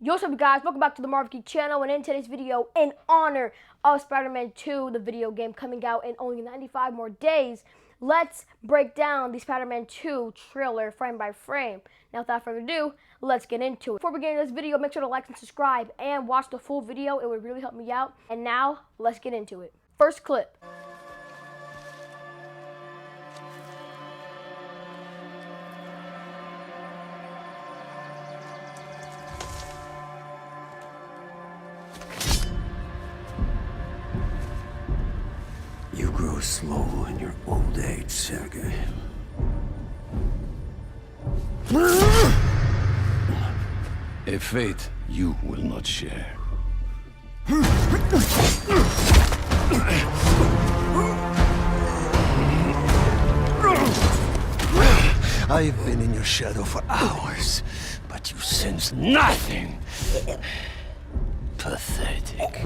Yo, what's up guys, welcome back to the Marvel Geek channel, and in today's video, in honor of Spider-Man 2, the video game coming out in only 95 more days, let's break down the Spider-Man 2 trailer frame by frame. Now without further ado, let's get into it. Before we get into this video, make sure to like and subscribe and watch the full video, it would really help me out. And now, let's get into it. First clip. You grow slow in your old age, Sergei. A fate you will not share. I've been in your shadow for hours, but you sense nothing. Pathetic.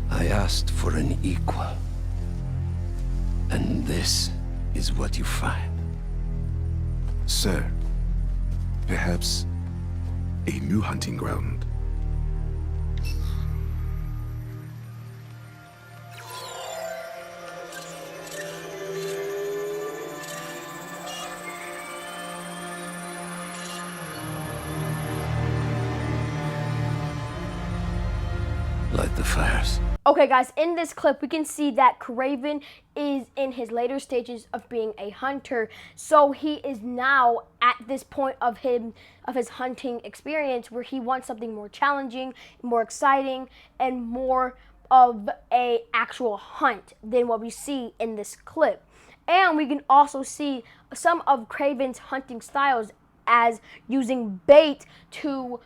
I asked for an equal, and this is what you find. Sir, perhaps a new hunting ground. Light the fires. Okay guys, in this clip we can see that Kraven is in his later stages of being a hunter. So he is now at this point of his hunting experience where he wants something more challenging, more exciting, and more of a actual hunt than what we see in this clip. And we can also see some of Kraven's hunting styles as using bait to,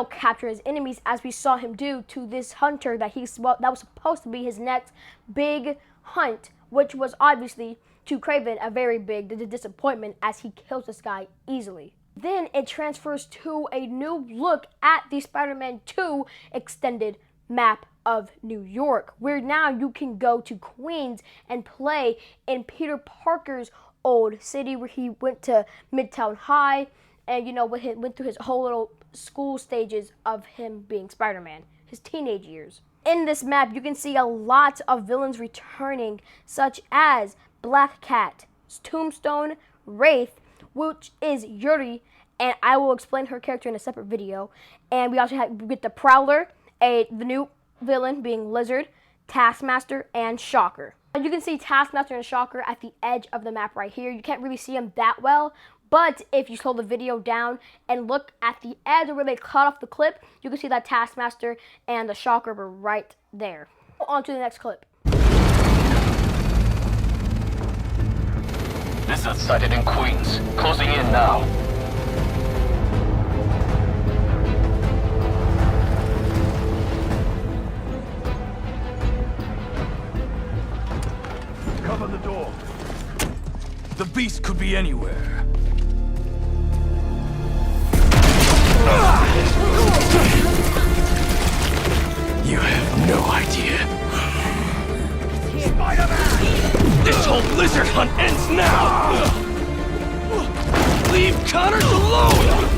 capture his enemies, as we saw him do to this hunter that was supposed to be his next big hunt, which was obviously to Kraven a very big disappointment as he kills this guy easily. Then it transfers to a new look at the Spider-Man 2 extended map of New York, where now you can go to Queens and play in Peter Parker's old city, where he went to Midtown High and went through his whole little school stages of him being Spider-Man, his teenage years. In this map, you can see a lot of villains returning, such as Black Cat, Tombstone, Wraith, which is Yuri, and I will explain her character in a separate video. And we also get the Prowler, the new villain being Lizard, Taskmaster, and Shocker. You can see Taskmaster and Shocker at the edge of the map right here. You can't really see them that well, but if you slow the video down and look at the edge where they cut off the clip, you can see that Taskmaster and the Shocker were right there. On to the next clip. Lizard sighted in Queens. Closing in now. Cover the door. The beast could be anywhere. You have no idea. Spider-Man! This whole lizard hunt ends now! Leave Connors alone!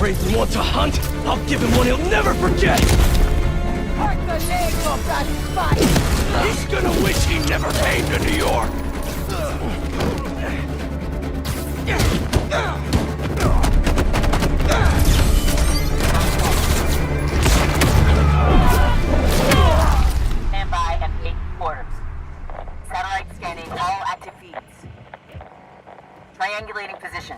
Kraven wants a hunt? I'll give him one he'll never forget! Hurt the leg of that spider! He's gonna wish he never came to New York! Stand by at 8 quarters. Satellite scanning all active feeds. Triangulating position.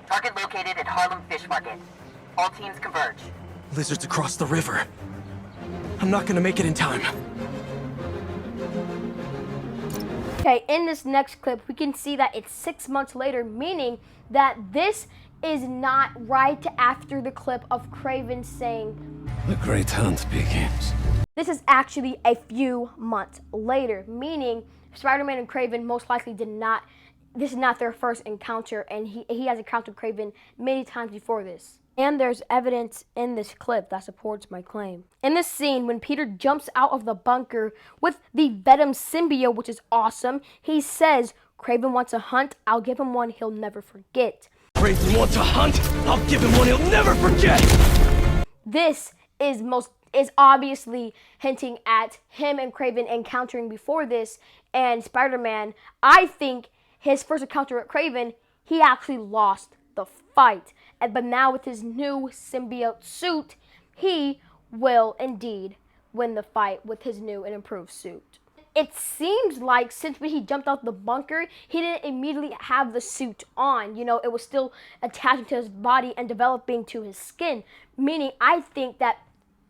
Target located at Harlem Fish Market. All teams converge. Lizard's across the river. I'm not gonna make it in time. Okay, in this next clip, we can see that it's 6 months later, meaning that this is not right after the clip of Kraven saying, The great hunt begins. this is actually a few months later, meaning Spider-Man and Kraven most likely did not, this is not their first encounter, and he has encountered Kraven many times before this. And there's evidence in this clip that supports my claim. In this scene, when Peter jumps out of the bunker with the Venom symbiote, which is awesome, he says, Kraven wants a hunt, I'll give him one he'll never forget. Kraven wants a hunt. I'll give him one he'll never forget. This is obviously hinting at him and Kraven encountering before this, and Spider-Man, I think his first encounter with Kraven, he actually lost the fight. But now with his new symbiote suit, he will indeed win the fight with his new and improved suit. It seems like since when he jumped out the bunker, he didn't immediately have the suit on. You know, it was still attaching to his body and developing to his skin. Meaning, I think that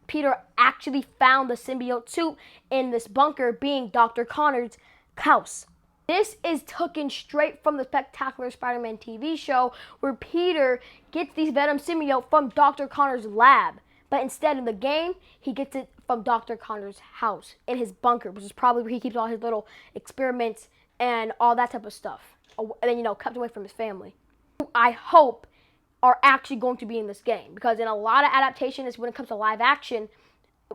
Peter actually found the symbiote suit in this bunker, being Dr. Connor's house. This is taken straight from the Spectacular Spider-Man TV show, where Peter gets these Venom symbiote from Dr. Connor's lab. But instead in the game, he gets it from Dr. Connor's house, in his bunker, which is probably where he keeps all his little experiments and all that type of stuff. And then, you know, kept away from his family. I hope are actually going to be in this game, because in a lot of adaptations, when it comes to live action,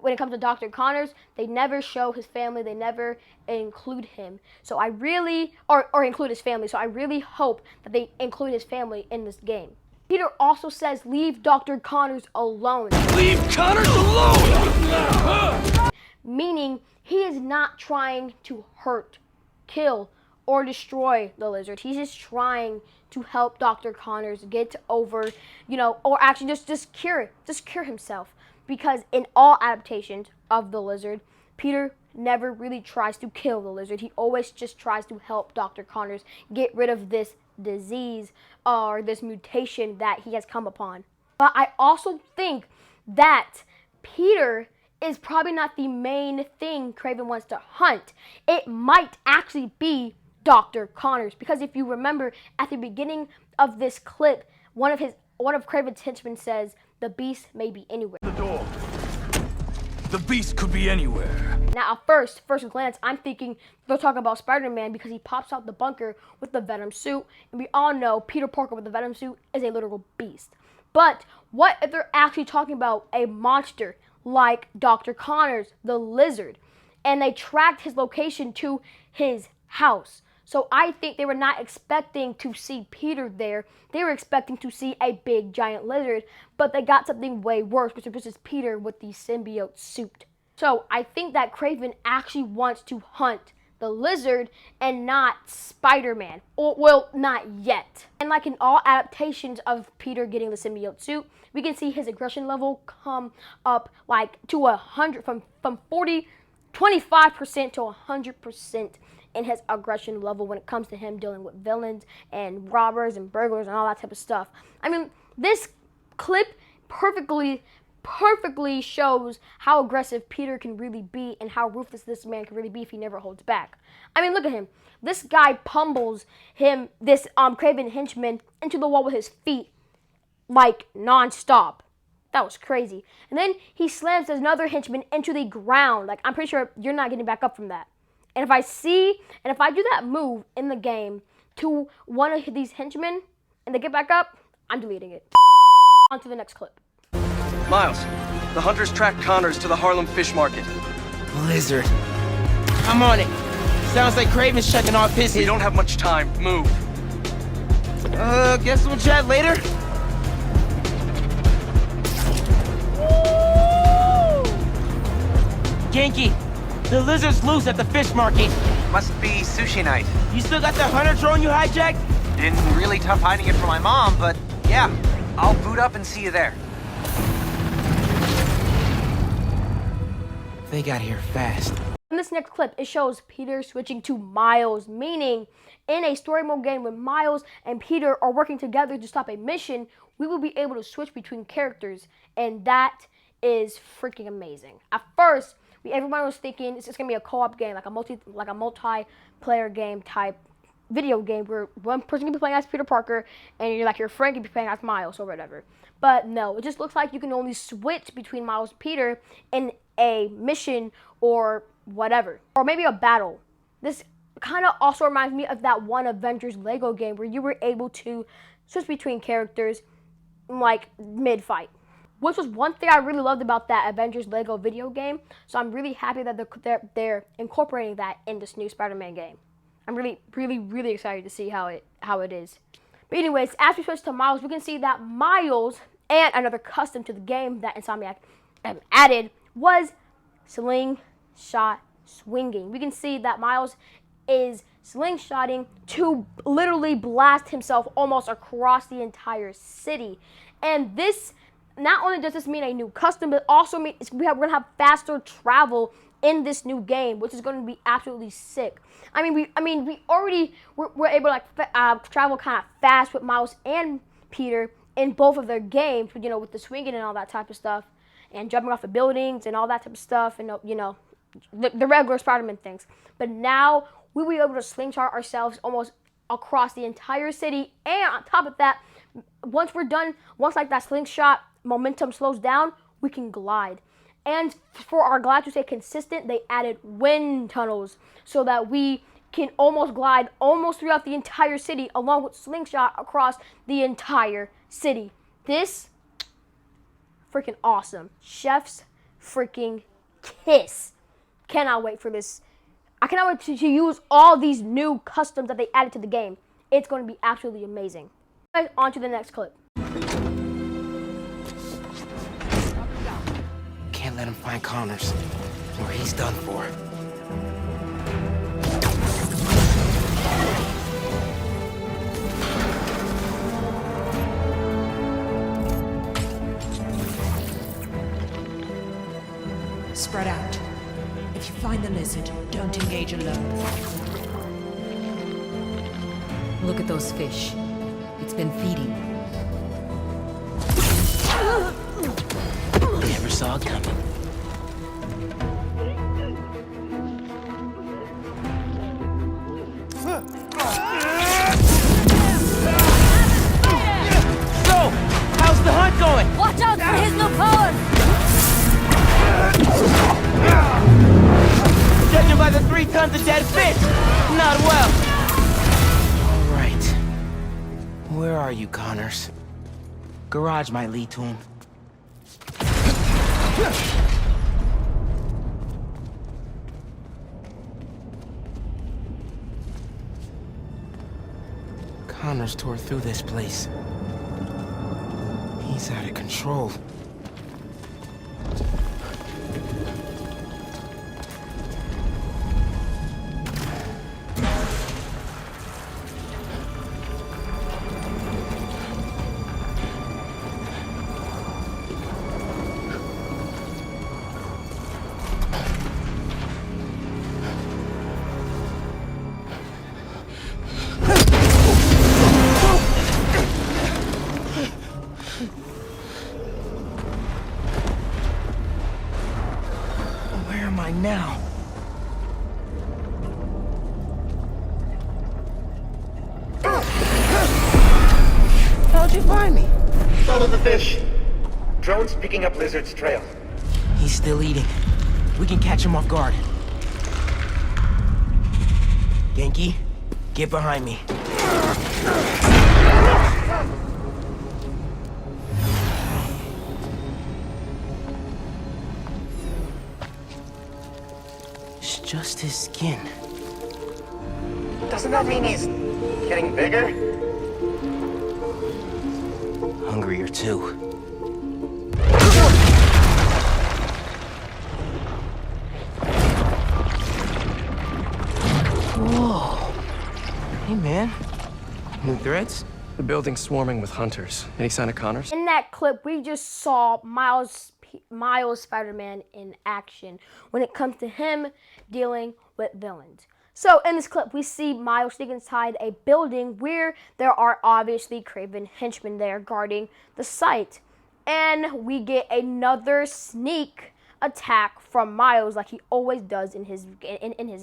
when it comes to Dr. Connors, they never show his family, they never include him. So I really, or include his family, so I really hope that they include his family in this game. Peter also says, leave Dr. Connors alone. Leave Connors alone! Meaning, he is not trying to hurt, kill, or destroy the Lizard. He's just trying to help Dr. Connors get over, you know, or actually just cure himself. Because in all adaptations of the Lizard, Peter never really tries to kill the Lizard. He always just tries to help Dr. Connors get rid of this disease or this mutation that he has come upon. But I also think that Peter is probably not the main thing Kraven wants to hunt. It might actually be Dr. Connors, because if you remember at the beginning of this clip, one of Kraven's henchmen says, the beast may be anywhere. The door. The beast could be anywhere. Now, at first glance, I'm thinking they're talking about Spider-Man because he pops out the bunker with the Venom suit. And we all know Peter Parker with the Venom suit is a literal beast. But what if they're actually talking about a monster like Dr. Connors, the Lizard, and they tracked his location to his house? So I think they were not expecting to see Peter there. They were expecting to see a big giant lizard, but they got something way worse, which is Peter with the symbiote suit. So I think that Kraven actually wants to hunt the Lizard and not Spider-Man. Or, well, not yet. And like in all adaptations of Peter getting the symbiote suit, we can see his aggression level come up like to 100, from 25% to 100% in his aggression level when it comes to him dealing with villains and robbers and burglars and all that type of stuff. I mean, this clip perfectly shows how aggressive Peter can really be and how ruthless this man can really be if he never holds back. I mean, look at him. This guy pummels him, this Kraven henchman, into the wall with his feet, like non-stop. That was crazy. And then he slams another henchman into the ground. Like, I'm pretty sure you're not getting back up from that. And if I do that move in the game to one of these henchmen and they get back up, I'm deleting it. On to the next clip. Miles, the hunters tracked Connors to the Harlem Fish Market. Lizard. I'm on it. Sounds like Kraven's checking off his... We don't have much time. Move. Guess we'll chat later? Genki, the lizard's loose at the fish market. Must be sushi night. You still got the hunter drone you hijacked? Been really tough hiding it from my mom, but yeah, I'll boot up and see you there. They got here fast. In this next clip, it shows Peter switching to Miles, meaning in a story mode game when Miles and Peter are working together to stop a mission, we will be able to switch between characters, and that is freaking amazing. At first, everyone was thinking it's just gonna be a co-op game, like a multiplayer game type video game where one person can be playing as Peter Parker and your friend can be playing as Miles or whatever. But no, it just looks like you can only switch between Miles and Peter in a mission or whatever, or maybe a battle. This kind of also reminds me of that one Avengers Lego game where you were able to switch between characters like mid-fight, which was one thing I really loved about that Avengers Lego video game. So I'm really happy that they're incorporating that in this new Spider-Man game. I'm really excited to see how it is. But anyways, as we switch to Miles, we can see that Miles, and another custom to the game that Insomniac added, was slingshot swinging. We can see that Miles is slingshotting to literally blast himself almost across the entire city. And this, not only does this mean a new custom, but also means we're gonna have faster travel in this new game, which is going to be absolutely sick. We already were able to travel kind of fast with Miles and Peter in both of their games, with the swinging and all that type of stuff, and jumping off of buildings and all that type of stuff, and the regular Spider-Man things. But now we will be able to slingshot ourselves almost across the entire city, and on top of that, once that slingshot momentum slows down, we can glide. And for our glide to stay consistent, they added wind tunnels so that we can almost glide almost throughout the entire city, along with slingshot across the entire city. This freaking awesome. Chef's freaking kiss. Cannot wait for this. I cannot wait to use all these new customs that they added to the game. It's going to be absolutely amazing. On to the next clip. Can't let him find Connors, or he's done for. Spread out. If you find the lizard, don't engage alone. Look at those fish. It's been feeding. Never saw it coming. So, how's the hunt going? Watch out for his new powers! Judging by the 3 tons of dead fish, not well. All right. Where are you, Connors? Garage might lead to him. Connors tore through this place. He's out of control. Now. How'd you find me? Follow the fish. Drone's picking up Lizard's trail. He's still eating. We can catch him off guard. Genki, get behind me. Just his skin. Doesn't that mean he's getting bigger? Hungrier too. Whoa. Hey man. New threads? The building's swarming with hunters. Any sign of Connors? In that clip, we just saw Miles Spider-Man in action when it comes to him dealing with villains. So in this clip, we see Miles sneak inside a building where there are obviously Kraven henchmen there guarding the site. And we get another sneak attack from Miles like he always does in his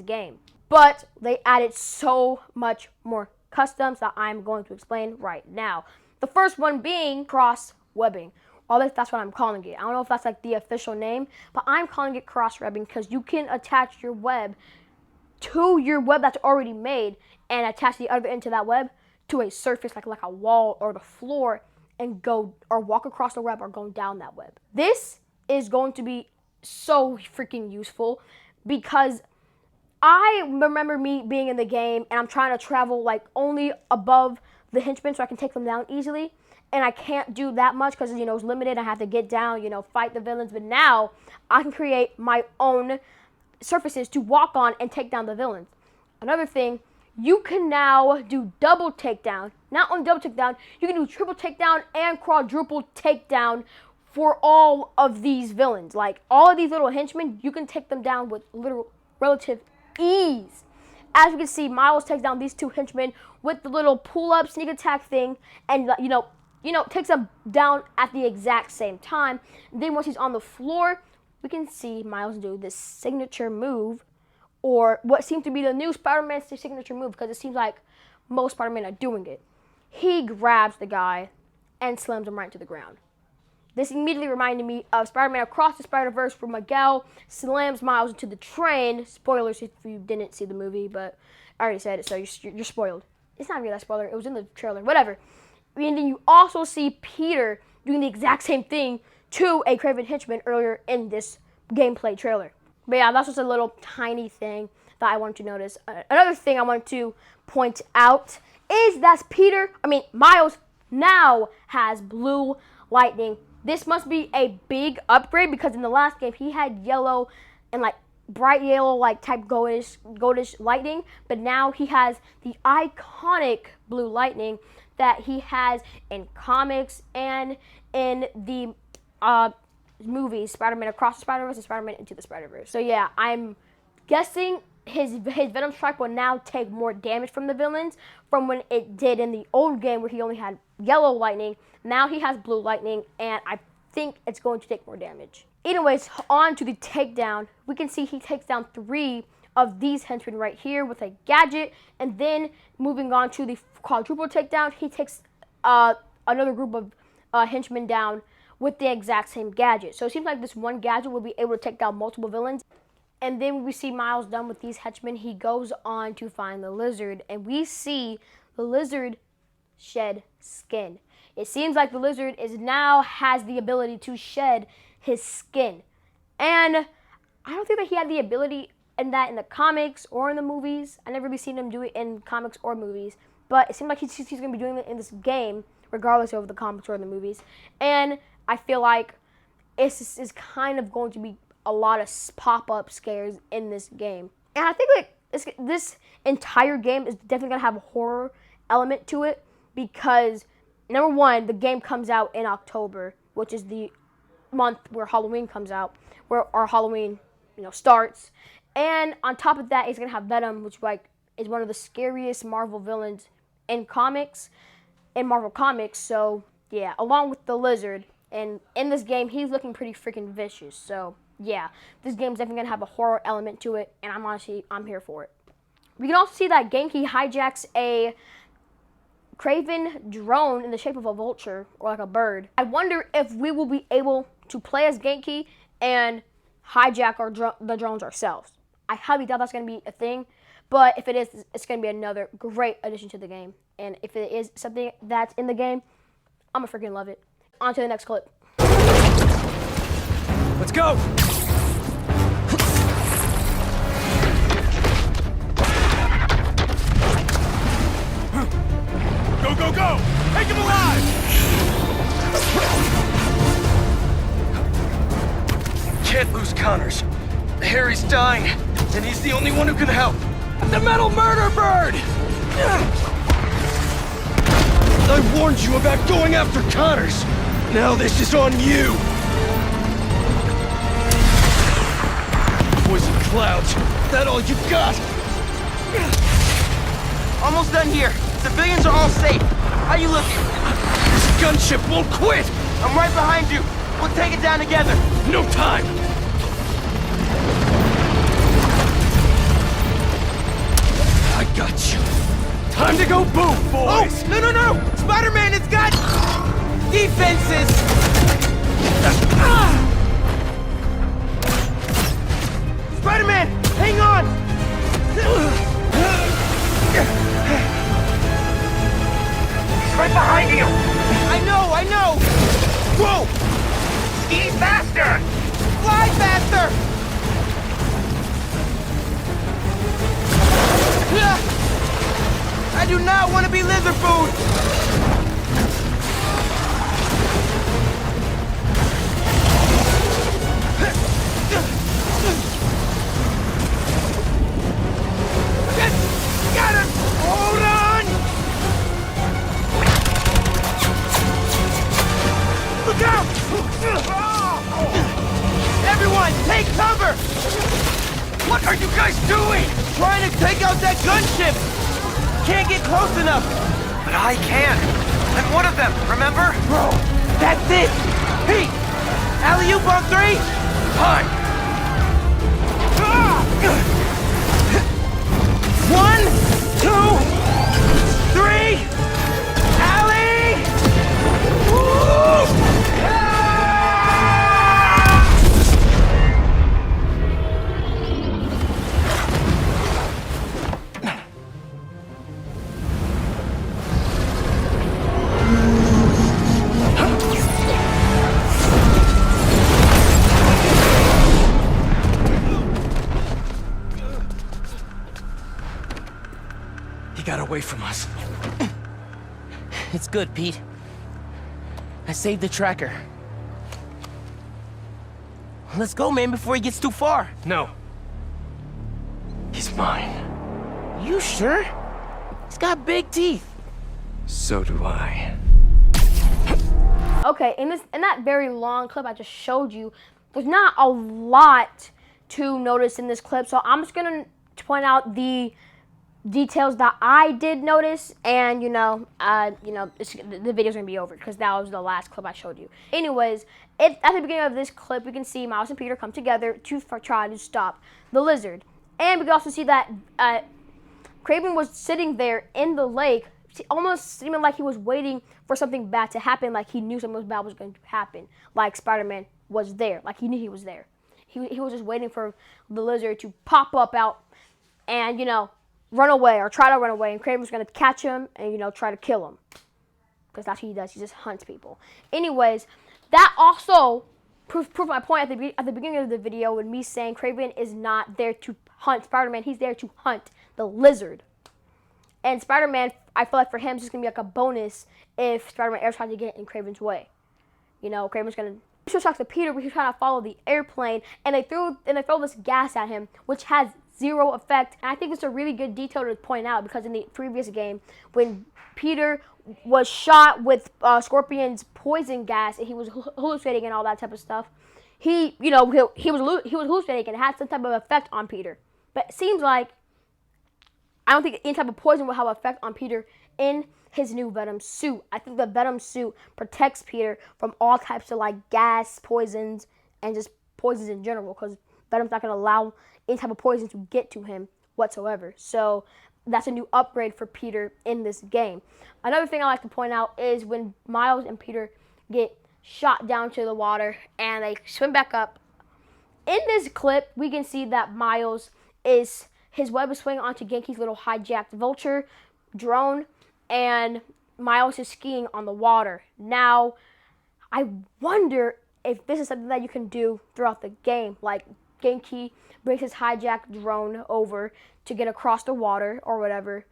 game. but they added so much more customs that I'm going to explain right now. The first one being cross-webbing. Well, that's what I'm calling it. I don't know if that's like the official name, but I'm calling it cross-webbing because you can attach your web to your web that's already made and attach the other end to that web to a surface like a wall or the floor and go or walk across the web or go down that web. This is going to be so freaking useful because I remember me being in the game and I'm trying to travel like only above the henchmen so I can take them down easily. And I can't do that much because, you know, it's limited. I have to get down, you know, fight the villains. But now I can create my own surfaces to walk on and take down the villains. Another thing, you can now do double takedown. Not only double takedown, you can do triple takedown and quadruple takedown for all of these villains. Like all of these little henchmen, you can take them down with relative ease. As you can see, Miles takes down these two henchmen with the little pull-up sneak attack thing, and you know, takes them down at the exact same time. Then once he's on the floor, we can see Miles do this signature move, or what seems to be the new Spider-Man signature move, because it seems like most Spider-Man are doing it. He grabs the guy and slams him right to the ground. This immediately reminded me of Spider-Man Across the Spider-Verse, where Miguel slams Miles into the train. Spoilers if you didn't see the movie, but I already said it, so you're spoiled. It's not really that spoiler. It was in the trailer. Whatever. And then you also see Peter doing the exact same thing to a Kraven henchman earlier in this gameplay trailer. But yeah, that's just a little tiny thing that I wanted to notice. Another thing I want to point out is that Miles now has blue lightning. This must be a big upgrade because in the last game he had yellow and like bright yellow like type goldish lightning, but now he has the iconic blue lightning that he has in comics and in the movies, Spider-Man Across the Spider-Verse and Spider-Man Into the Spider-Verse. So yeah, I'm guessing his Venom Strike will now take more damage from the villains from when it did in the old game where he only had yellow lightning. Now he has blue lightning, and I think it's going to take more damage. Anyways, on to the takedown. We can see he takes down 3 of these henchmen right here with a gadget, and then moving on to the quadruple takedown, he takes another group of henchmen down with the exact same gadget. So it seems like this one gadget will be able to take down multiple villains. And then when we see Miles done with these henchmen, he goes on to find the lizard, and we see the lizard shed skin. It seems like the lizard now has the ability to shed his skin. And I don't think that he had the ability in the comics or in the movies. I never really seen him do it in comics or movies. But it seems like he's going to be doing it in this game, regardless of the comics or the movies. And I feel like it's kind of going to be a lot of pop-up scares in this game. And I think like this entire game is definitely going to have a horror element to it because, number one, the game comes out in October, which is the month where Halloween comes out, where our Halloween, starts. And on top of that, it's going to have Venom, which is one of the scariest Marvel villains in Marvel Comics. So, yeah, along with the lizard. And in this game, he's looking pretty freaking vicious. So, yeah, this game's definitely going to have a horror element to it, and I'm here for it. We can also see that Genki hijacks a Kraven drone in the shape of a vulture, or like a bird. I wonder if we will be able to play as Genki and hijack the drones ourselves. I highly doubt that's going to be a thing, but if it is, it's going to be another great addition to the game. And if it is something that's in the game, I'm going to freaking love it. On to the next clip. Let's go! Go, go, go! Take him alive! Can't lose Connors. Harry's dying, and he's the only one who can help. The metal murder bird! I warned you about going after Connors. Now this is on you. Poison clouds. That all you got? Almost done here. Civilians are all safe. How you looking? This gunship won't quit. I'm right behind you. We'll take it down together. No time. Boom, boys! Oh, no! Spider-Man has got defenses! Spider-Man, hang on! He's right behind you! I know! Whoa! Ski faster! Fly faster! I do not want to be lizard food! Got him! Hold on! Look out! Everyone, take cover! What are you guys doing? Trying to take out that gunship! Can't get close enough! But I can. I'm one of them, remember? Bro, that's it! Pete! Alley-oop on 3! Fine. 1, 2, 3! Alley! Woo! He got away from us. It's good, Pete. I saved the tracker. Let's go, man, before he gets too far. No. He's mine. You sure? He's got big teeth. So do I. Okay, in that very long clip I just showed you, there's not a lot to notice in this clip, so I'm just gonna point out the details that I did notice, and the video's gonna be over because that was the last clip I showed you. Anyways, at the beginning of this clip, we can see Miles and Peter come together to try to stop the lizard, and we can also see that Kraven was sitting there in the lake, almost seeming like he was waiting for something bad to happen, like he knew something bad was going to happen, like Spider-Man was there, like he knew he was there. He was just waiting for the lizard to pop up out and run away or try to run away, and Kraven's gonna catch him and try to kill him, because that's what he does. He just hunts people. Anyways, that also proved my point at the beginning of the video when me saying Kraven is not there to hunt Spider-Man. He's there to hunt the lizard. And Spider-Man, I feel like for him, it's just gonna be like a bonus if Spider-Man ever tries to get in Kraven's way. Kraven's gonna shock to Peter, but he's trying to follow the airplane, and they throw this gas at him, which has zero effect. And I think it's a really good detail to point out, because in the previous game, when Peter was shot with Scorpion's poison gas and he was hallucinating and all that type of stuff, he was hallucinating and it had some type of effect on Peter. But it seems like I don't think any type of poison will have an effect on Peter in his new Venom suit. I think the Venom suit protects Peter from all types of gas, poisons, and just poisons in general, because Venom's not going to allow any type of poison to get to him whatsoever. So that's a new upgrade for Peter in this game. Another thing I like to point out is when Miles and Peter get shot down to the water and they swim back up. In this clip, we can see that Miles his web is swinging onto Genki's little hijacked vulture drone, and Miles is skiing on the water. Now, I wonder if this is something that you can do throughout the game, like Genki brings his hijacked drone over to get across the water or whatever.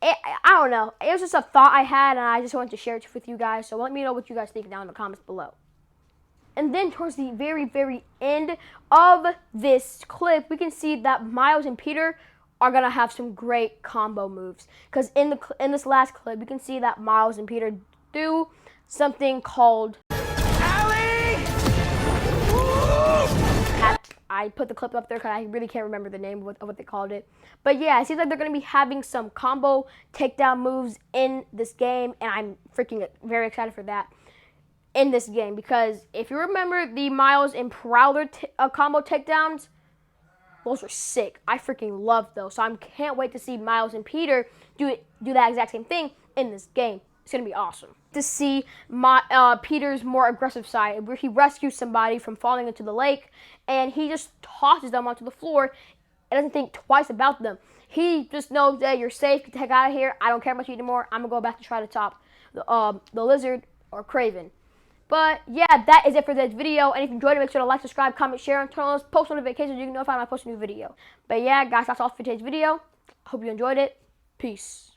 I don't know. It was just a thought I had, and I just wanted to share it with you guys. So let me know what you guys think down in the comments below. And then towards the very, very end of this clip, we can see that Miles and Peter are going to have some great combo moves. Because in this last clip, we can see that Miles and Peter do something called Alley! I put the clip up there because I really can't remember the name of what they called it. But yeah, it seems like they're going to be having some combo takedown moves in this game, and I'm freaking very excited for that in this game, because if you remember the Miles and Prowler combo takedowns, Those are sick. I freaking love those. So I can't wait to see Miles and Peter do that exact same thing in this game. It's gonna be awesome to see Peter's more aggressive side, where he rescues somebody from falling into the lake, and he just tosses them onto the floor and doesn't think twice about them. He just knows that you're safe. Get the heck out of here. I don't care about you anymore. I'm gonna go back to try to top the lizard or Kraven. But yeah, that is it for this video. And if you enjoyed it, make sure to like, subscribe, comment, share, and turn on those post notifications so you can notify when I post a new video. But yeah, guys, that's all for today's video. Hope you enjoyed it. Peace.